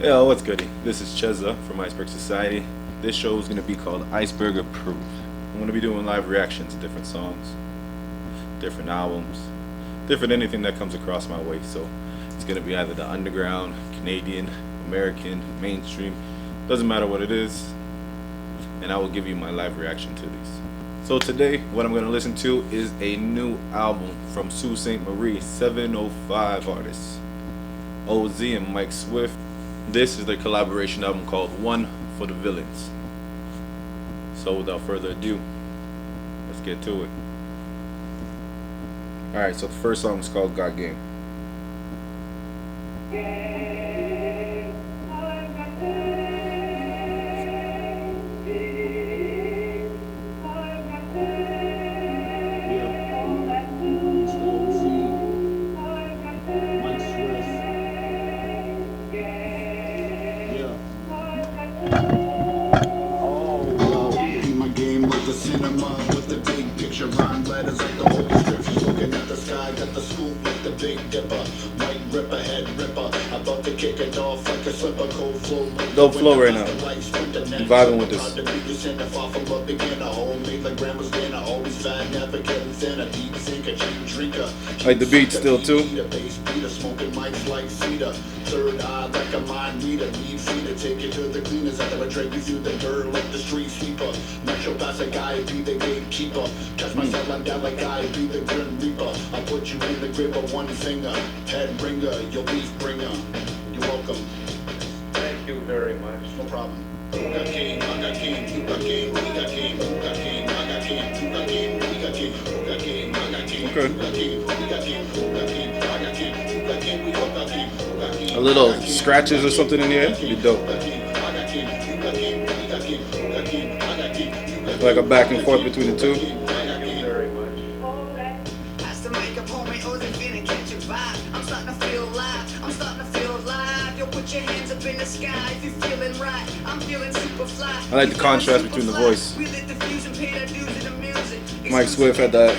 Yo, what's goody? This is CheZZa from IceBurghSociety. This show is going to be called IceBurgh Approved. I'm going to be doing live reactions to different songs, different albums, different anything that comes across my way. So it's going to be either the underground, Canadian, American, mainstream, doesn't matter what it is, and I will give you my live reaction to these. So today, what I'm going to listen to is a new album from Sault Ste. Marie, 705 artists, OhZee and Mike Swiff. This is their collaboration album called One for the Villains. So without further ado, let's get to it. Alright, so the first song is called God Game. Cinema with the big picture, rhyme letters like the holy scriptures. Looking at the sky, got the scoop like the Big Dipper. White Ripper, head ripper. About to kick it off like a slipper, cold flow. Dope flow right now. I'm vibing with this. Like the beat still too. Third eye like a mind reader, need feeder, take you to the cleaners after I drag you through the dirt like the street sweeper. Metro pass a guy, be the gatekeeper. Catch myself, I'm down like I be the grim reaper. I put you in the grip of one finger, head bringer, your beef bringer. You're welcome. Thank you very much. No problem. Who got game? I got game. You got game. We got game. Who got game? I got game. You got game. We got game. Who got game? I got game. Okay. Who got game? We got game. Who got game? I got game. Who got game? We all got game. A little scratches or something in the air, be dope. Like a back and forth between the two. Thank you very much. As the microphone, my OhZee feeling, can't you vibe? I'm starting to feel alive. I'm starting to feel alive. Yo, put your hands up in the sky if you're feeling right. I'm feeling super fly. I like the contrast between the voice. Mike Swift had that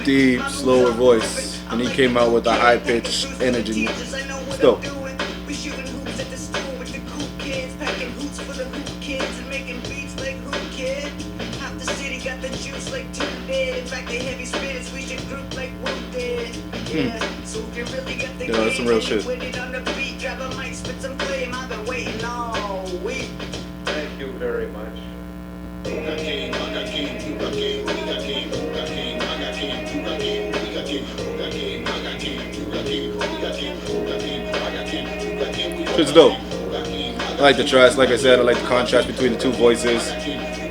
deep, slower voice, and he came out with a high-pitched energy. Still. Yeah, that's some real shit. Thank you very much. It's dope. I like the tracks. Like I said, I like the contrast between the two voices,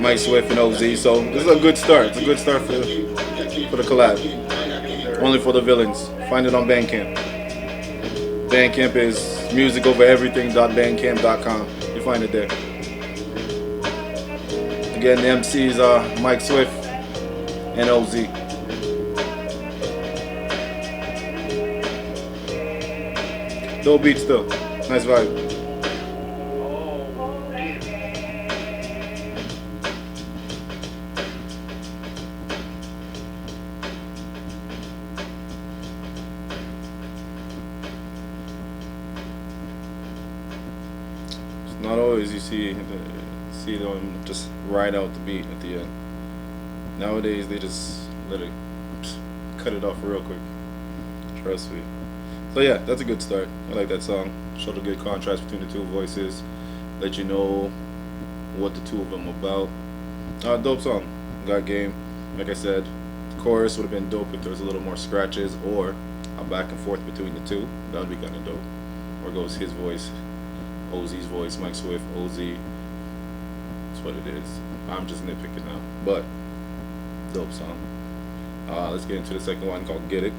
Mike Swift and OhZee. So this is a good start. It's a good start for the collab. Only for the Villains. Find it on Bandcamp. Bandcamp is musicovereverything.bandcamp.com. You find it there. Again, the MCs are Mike Swift and OhZee. Dope beat still. Nice vibe. It's not always you see them just ride out the beat at the end. Nowadays they just let it cut it off real quick. Trust me. So yeah, that's a good start. I like that song. Showed a good contrast between the two voices. Let you know what the two of them about. Dope song. Got game. Like I said, the chorus would have been dope if there was a little more scratches or a back and forth between the two. That would be kind of dope. Where goes his voice, OhZee's voice, Mike Swift, OhZee. That's what it is. I'm just nitpicking now, but dope song. Let's get into the second one called Get It.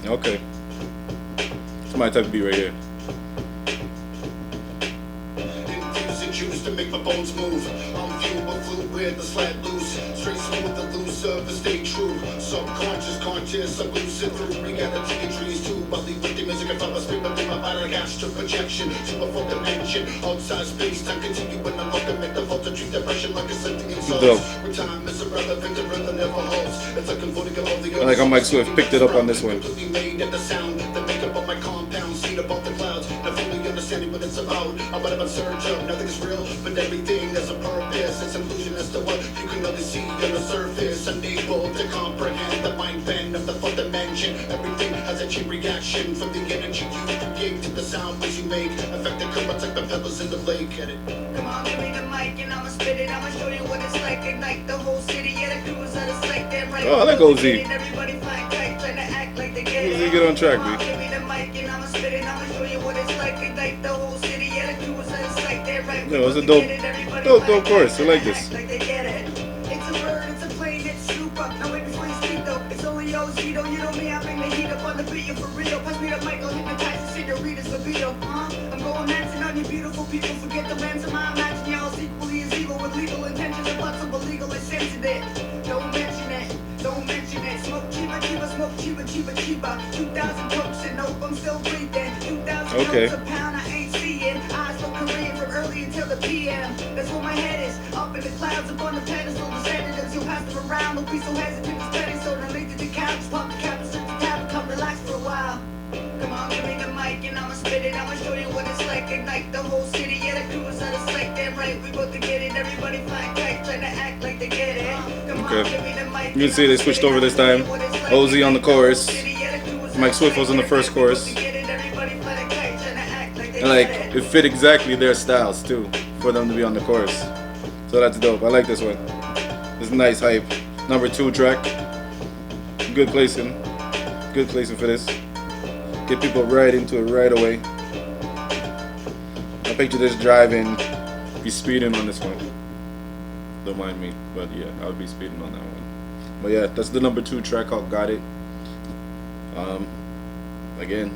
Okay, it's my type of beat right here. juice to make my bones move. I'm fueled with fluid, the slat loose. Straight smooth, elusive, and stay true. Subconscious, conscious, I lose it through reality and trees too. I leave with the music and my spirit in my body like astral projection. To a full dimension, outside space, time continue when I look and make the volta treat depression like a sentient soul. Where time is irrelevant, the rhythm never holds. It's like convoluting of all the I like how Mike Swift picked it up on this one. Made at the sound, the makeup of my compound, seed above the clouds. Not fully understanding what it's about. I'm about surge up, nothing is real, but everything has a purpose. It's an illusion as to what you can only see on the surface. Unable to comprehend the mind bend of the fourth dimension. Everything has a chain reaction from the energy you create to the sound waves you make. Affected currents like the pebbles in the lake. Get it? Come on, give me the mic and I'ma spit it. I'ma show you what it's like. Ignite the whole city. Yeah, the crew is out of sight. Damn right. Oh, I like OhZee. Everybody flying kite, trying to act like they get it. OhZee get on track, Come on, B. give me the mic and I'ma spit it. I'ma show you what it's like. Ignite the whole city. Yeah, the crew is out of sight. Damn right. Yeah, it was a dope chorus. I like this. Like they get it. It's a bird, it's a plane, it's super. Now wait before you speak though. It's only OhZee though. You know me, I bring the heat up on the beat. For real. Pass me the mic, I'll hypnotize the senoritas libido. I'm going dancing on you beautiful people. Forget the ransom. I imagine y'all's equally as evil with legal intentions and lots of illegal insensitive. Don't mention it. Don't mention it. Smoke cheaper, cheaper, smoke cheaper, cheaper, cheaper. 2,000 pokes and nope, I'm still breathing. 2,000 Okay. notes a pound, I ain't seeing. Eyes look Korean from early until the PM. That's where my head is. Up in the clouds, up on the pedestal. The senators, you'll pass them around. Don't be so hesitant, it's petty. So then lead to the couch, pop the cap and slip the tab and come relax for a while. Come on, give me the mic and I'ma spit it. I'ma show you what it's like. Ignite the whole city. Yeah, the crew is out of sight. Damn right, we both to get it. Everybody flying kite, trying to act like they get it. Come on, Okay. give me the mic. You can see they switched over this time. OhZee on the chorus. Mike Swift was in the first chorus. And like, it fit exactly their styles too, for them to be on the chorus. So that's dope. I like this one. It's nice hype. Number 2 track. Good placing. Good placing for this. Get people right into it right away. I picture this driving, be speeding on this one. Don't mind me, but yeah, I would be speeding on that one. But yeah, that's the number 2 track called Got It. Again,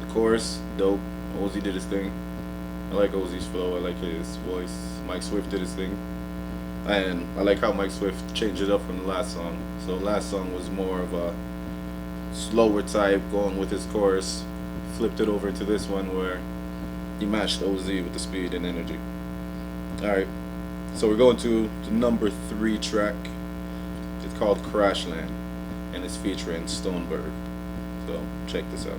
the chorus, dope. OhZee did his thing. I like OhZee's flow, I like his voice. Mike Swift did his thing. And I like how Mike Swift changed it up from the last song. So last song was more of a slower type, going with his chorus. Flipped it over to this one where he matched OhZee with the speed and energy. Alright, so we're going to the number 3 track. It's called Crashland, and it's featuring Stoneberg. So check this out.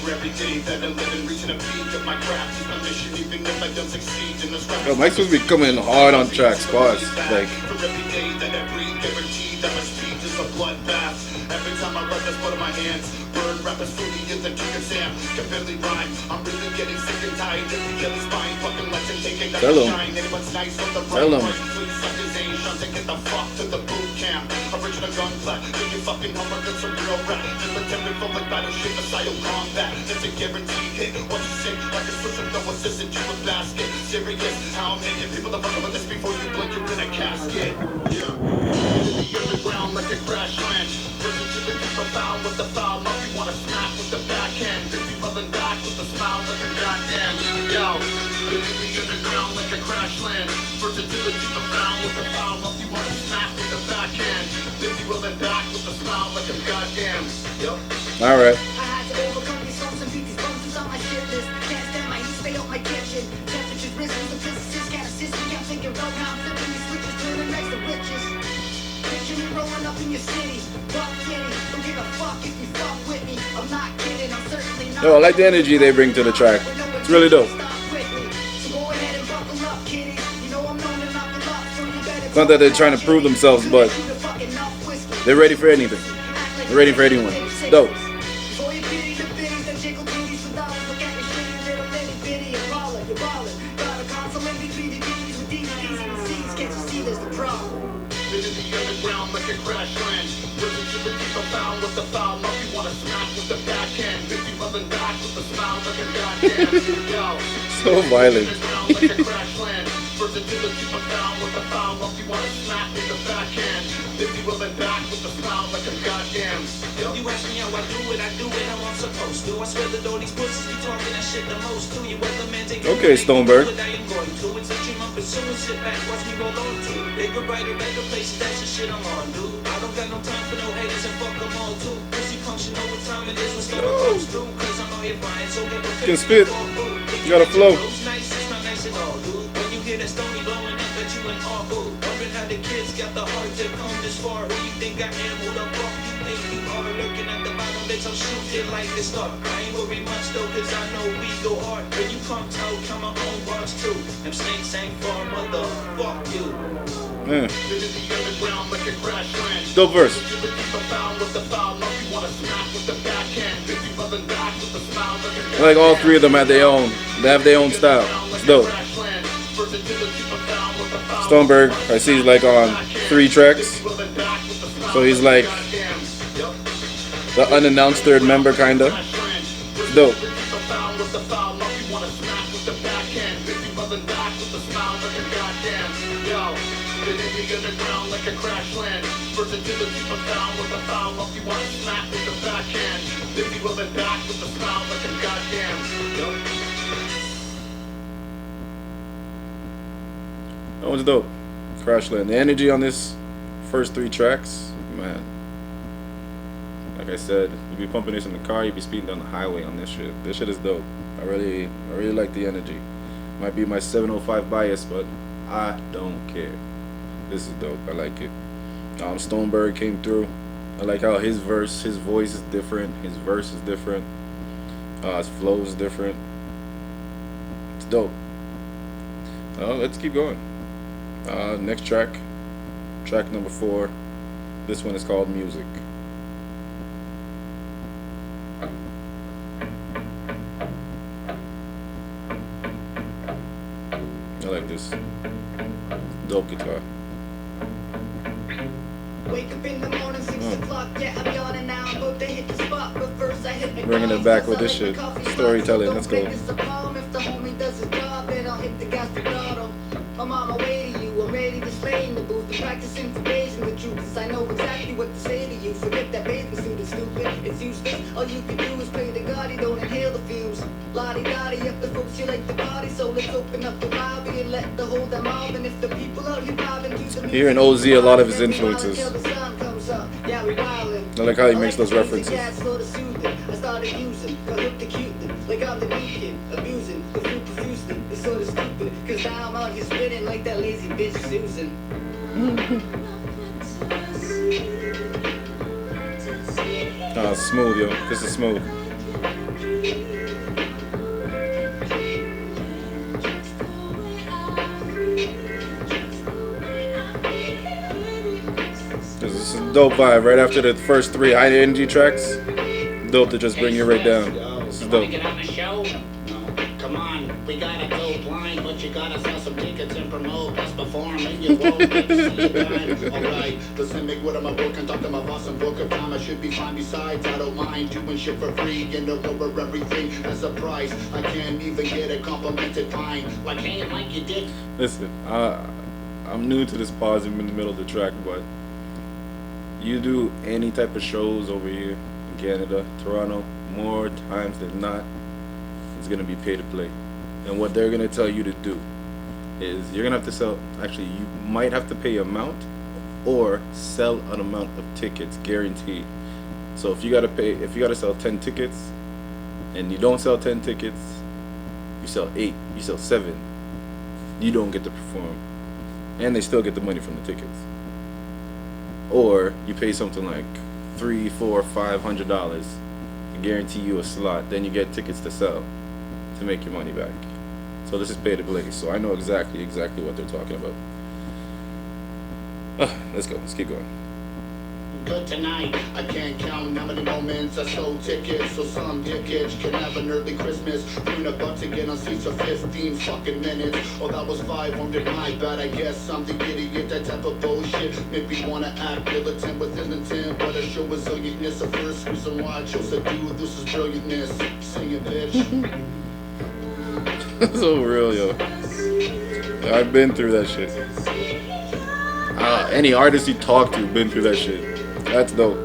Every day that I'm living, reaching a peak of my craft is my mission, even if I don't succeed in this rap. Yo, Mike's supposed to be coming hard on tracks, pause. Like, for every day that I breathe, guaranteed that my speech is a bloodbath. Every time I write, that's blood in my hands. Burn rappers fully in the trigger Sam. Can barely rhyme. I'm really getting sick and tired of the yellow spine. Fucking lesson taking that shine. Anyone's nice from the right price. Please suckers ain't trying to get the fuck to the boot camp. Original gunpla. Do you fucking homework on some real rap? Military for like battleship, missile combat. It's a guaranteed hit. Once you sink like a switch of no assistant to a basket. Serious, how many people have fucked about this before you blink? You're in a casket. Yeah. In the underground like a crash land. Listen to the people foul with the foul. Now you wanna smack with the backhand. Busy rolling back with the smile like a goddamn. Yo. In the underground like a crash land. Versatility of foul with the foul. Now you wanna smack with the backhand. Busy rolling back with the smile like a goddamn. Yo. alright. I had to overcome these storms and beat these bones on my shit list. Can't stand my heat, stay on my kitchen. Temperature's risen, the physicist can't assist me. I'm thinking road now, I'm flipping these switches, turning next to witches. Picture me rolling up in your city, buck kitty. Don't give a fuck if you fuck with me. I'm not kidding, I'm certainly not. Yo, I like the energy they bring to the track. It's really dope. It's not that they're trying to prove themselves, but they're ready for anything. They're ready for anyone. Dope. buzzing back with the sound like a goddamn yo. So violent. Like a crash land. Versatility profound with the foul up. You wanna snap with the backhand. Busy rolling back with the sound like a goddamn yo. You ask me how I do it how I'm supposed to. I swear that all these pussies be talking that shit the most to you. Weatherman take Okay, Stoneberg. I am going to. It's a dream I'm pursuing. Sit back, watch me roll on to. Bigger, brighter, better places. That's the shit I'm on, dude. I don't got no time for no haters and fuck them all too. Pussy punch, you know what time it is. Let's go to through. Cause I'm out here buying, so get prepared. You can spit. You gotta flow. It's not nice at all, dude. When you hear that Stony blowing up at you and all, ooh. Wondering how the kids got the heart to come this far. Who you think I am? Who the fuck you think you are? Lurking at the bottom, bitch, I'm shooting like this start. I ain't worried much though, cause I know we go hard. When you come out, come my own bars too. Them snakes ain't far, motherfuck you. Man. This is the underground like a crash land. Dope verse. I like all three of them have their own. They have their own style. It's dope. Stoneberg, I see he's like on 3 tracks. So he's like the unannounced third member kinda. It's dope. That one's dope. Crashland. The energy on this first 3 tracks, man. Like I said, you be pumping this in the car, you be speeding down the highway on this shit. This shit is dope. I really like the energy. Might be my 705 bias, but I don't care. This is dope. I like it. Stoneberg came through. I like how his voice is different. His verse is different. His flow is different. It's dope. Let's keep going. Next track number 4. This one is called Music. I like this. Dope guitar. Wake up in the morning, 6 o'clock, yeah, I'm yawning now. I'm about to hit the spot, but first I hit Bringing it back with this shit. Storytelling, let's go. If the homie does his job, then I'll hit the gas to throttle. I'm on my way to you, I'm ready to slay in the booth. I'm practicing for days and the truth is I know exactly what to say to you. Forget that bathing suit, it's stupid, it's useless. All you can do is pray to God, you don't inhale the fumes. Lottie-dottie, up the folks, you like the body. So let's open up the lobby and let the whole them mob. And if the people out here vibing to the Here in OhZee, a lot of his influences. Yeah, we wildin'. I like how he makes those references. I started using, got hooked to Cupid. Like I'm the weekend, abusing, the fruit profusely. It's sort of stupid, cause now I'm out here spitting like that lazy bitch Susan. Smooth, yo. This is smooth. This is a dope vibe right after the first 3 high energy tracks. Dope to just bring you right down. This is dope. Get on the show? No. Come on, we gotta go blind, but you gotta sell some tickets and promote us perform, and you won't get to see time. Alright, listen, make what am I working? Talk to my boss and book of time. I should be fine. Besides, I don't mind doing shit for free and to lower everything as a price. I can't even get a complimented pine. Like, hey, Mike, you did. Listen, I'm new to this pause in the middle of the track, but you do any type of shows over here in Canada, Toronto, more times than not, it's gonna be pay to play. And what they're gonna tell you to do is you're gonna have to sell. Actually, you might have to pay an amount or sell an amount of tickets, guaranteed. So if you gotta sell 10 tickets, and you don't sell 10 tickets, you sell 8, you sell 7, you don't get to perform, and they still get the money from the tickets. Or you pay something like $300, $400, $500 to guarantee you a slot, then you get tickets to sell to make your money back. So this is pay to play. So I know exactly what they're talking about. Let's go. Let's keep going. good tonight. I can't count how many moments I sold tickets, so some dickheads can have an early Christmas. Bring a butt to get on seats for 15 fucking minutes. Oh, that was 500, my bad. I guess I'm the idiot, that type of bullshit. Maybe wanna act militant within the 10, but I show resilientness. The first reason why I chose to do this is brilliantness. Sing it, bitch. So real, yo. I've been through that shit. Any artist you talk to been through that shit. That's dope.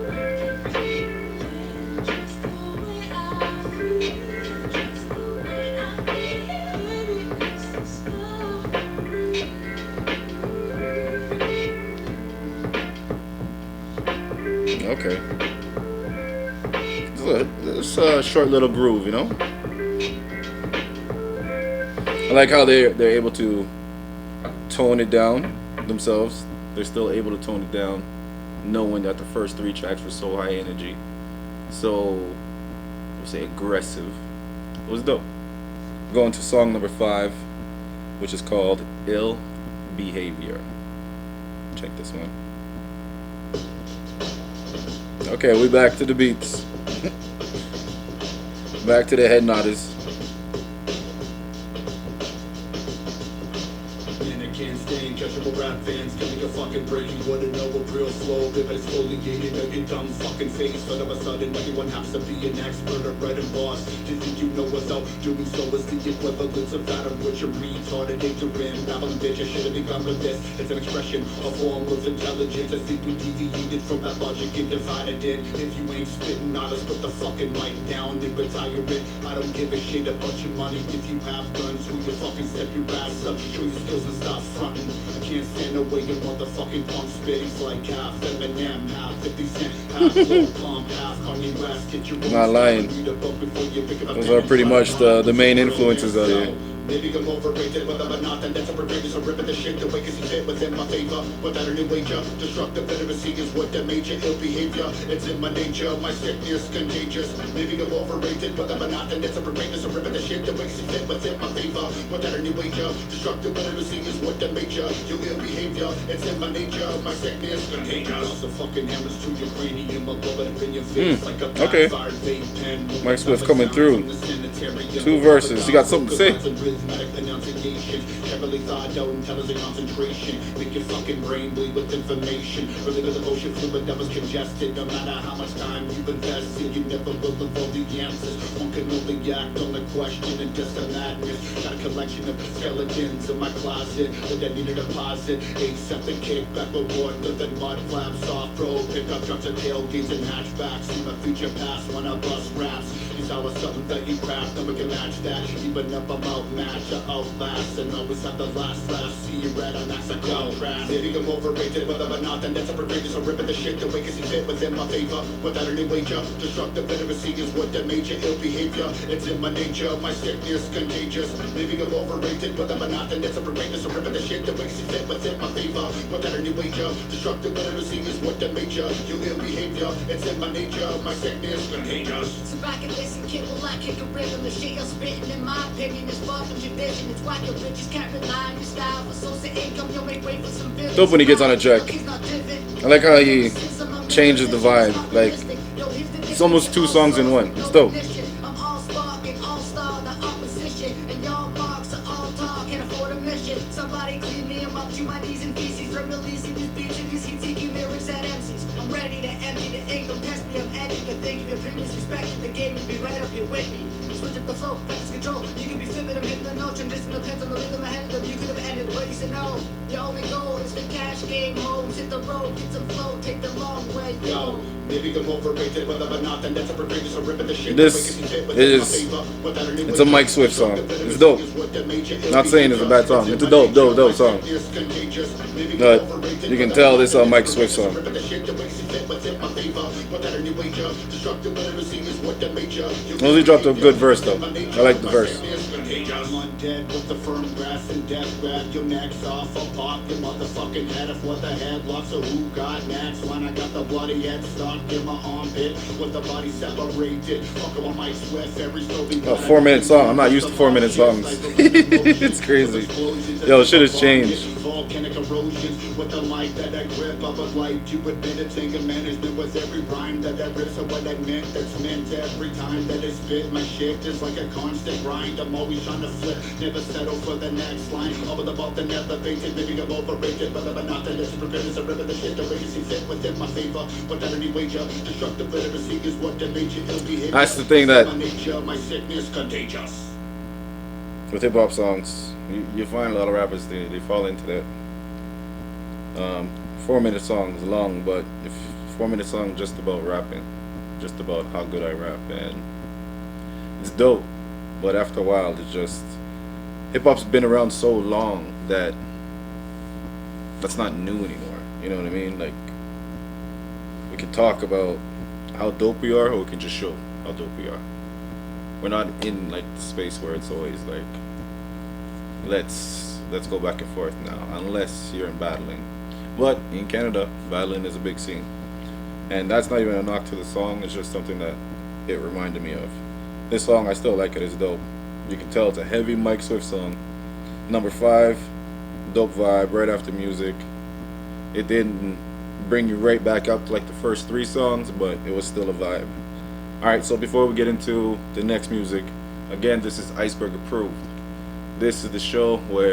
Okay. It's a short little groove, you know? I like how they're able to tone it down themselves. They're still able to tone it down, knowing that the first 3 tracks were so high energy, so we'll say aggressive. It was dope. Going to song number 5, which is called Ill Behavior. Check this one. Okay, we back to the beats. Back to the head nodders. Catchable rap fans, give me a fucking break. You wanna know a real flow, live exfoliated on your dumb fucking face. All of a sudden, everyone has to be an expert or red and boss. Do you think you know without doing so is the equivalence of that of which you're retarded, ignorant, babbling bitch? I should've begun with this. It's an expression, a form of intelligence. I think we deviated from that logic and divided it. If you ain't spitting, not us, put the fucking mic down and retire it. I don't give a shit about your money. If you have guns, who you fucking step your ass up, show your skills and stop fronting. I can't stand the way your motherfucking punk spitting's like half Eminem, half 50 Cent, half Lil Pump, half Kanye West. Get your Not lying. Those are pretty much the main influences out here. Maybe I'm overrated, but I'm not, and that's a parade. So ripping the shit the way cause you fit within my favor. Without a new wager, destructive literacy is what that major ill behavior. It's in my nature, my sickness contagious. Maybe I'm overrated, but I'm not, and that's a parade. So ripping the shit the way cause you fit within my favor. Without a new wager, destructive literacy is what that major. Your ill behavior, it's in my nature, my sickness contagious. The fucking hammers to your cranium, a bullet in your face like a backfired vape pen. Mike Swift coming through. 2 verses. You got something to say? Rhythmic pronunciation, heavily thought out, intelligent concentration. Make your fucking brain bleed with information. Really the emotion fluid that was congested. No matter how much time you've invested, you never will have all the answers. One can only act on the question and just a madness. Got a collection of skeletons in my closet that I need a deposit. Aseptic kickback reward, living mud flaps, off road, pickup trucks and tailgates and hatchbacks. See my future past when I bust raps. These all are something that you craft, no one can match that. Even if I'm outmatched, I outlast and always have the last laugh. See you red on that's a contrast. Maybe I'm overrated, but I'm not, and that's a parade. So ripping the shit the way cause you fit within my favor. Without a new wager, destructive literacy is what that major ill behavior. It's in my nature, my sickness contagious. Maybe I'm overrated, but I'm not, and that's a parade. So ripping the shit the way cause you fit within my favor. Without a new wager, destructive literacy is what that major. Your ill behavior, it's in my nature, my sickness contagious. So back and listen, kid, will I kick a rhythm? The shit you're spitting, in my opinion, is far from your vision. It's why your bitches can't rely on your style for source of income. You'll make way for some villains. Dope when he gets on a track. I like how he changes the vibe. Like, it's almost 2 songs in one. It's dope. I'm all spark and all star, the opposition. And y'all marks are all talk, can't afford a mission. Somebody clean me, I'm up to my knees and feces. From releasing these beats and these heat-seeking lyrics at MCs. I'm ready to empty the ink, don't test me, I'm ending the thing. If your opinions respected the game, you'll be right up here with me. Switch up the flow, practice control. You can be flipping, I'm hitting the note. Transition depends on the rhythm ahead of them. You could have ended, but you said no. Your only goal is the cash game. Homes hit the road, get some flow, take the long way. Yo, maybe I'm overrated, but I'm not, and that's a parade. So ripping the shit. This is, it's a Mike Swift song. It's dope. Not saying it's a bad song. It's a dope song. But you can tell this is a Mike Swift song. OhZee dropped a good verse though. I like the verse. dead with the firm grass and death. Grab your necks off, I'll pop your motherfucking head off with the headlocks. So who got next? When I got the bloody head stuck in my armpit with the body separated. Fuck on my Swiff, every story. A 4-minute song. I'm not used to 4-minute songs. It's crazy. Yo, shit has changed. Volcanic erosions with the light that I grip. I would like to admit it's anger management with every rhyme that I rip. So what I meant, that's meant every time that I spit. My shit is like a constant grind. I'm always trying to flip, never settle for the next line. Over the vault and elevated, maybe I'm overrated, but I'm not that it's prepared as a river. The shit the way you see fit within my favor. Without any wager, destructive literacy is what the major ill behavior. That's the thing that my nature, my sickness contagious. with hip hop songs, you find a lot of rappers they fall into that 4-minute song is long, but if 4-minute song just about rapping, just about how good I rap, and it's dope. But after a while, it's just hip hop's been around so long that that's not new anymore. You know what I mean? Like, we can talk about how dope we are, or we can just show how dope we are. We're not in like the space where it's always like, let's go back and forth now, unless you're in battling. But in Canada, battling is a big scene, and that's not even a knock to the song. It's just something that it reminded me of. This song, I still like it. It's dope. You can tell it's a heavy Mike Swift song. Number 5, dope vibe right after music. It didn't bring you right back up to like the first 3 songs, but it was still a vibe. Alright, so before we get into the next music, again, this is IceBurgh Approved. This is the show where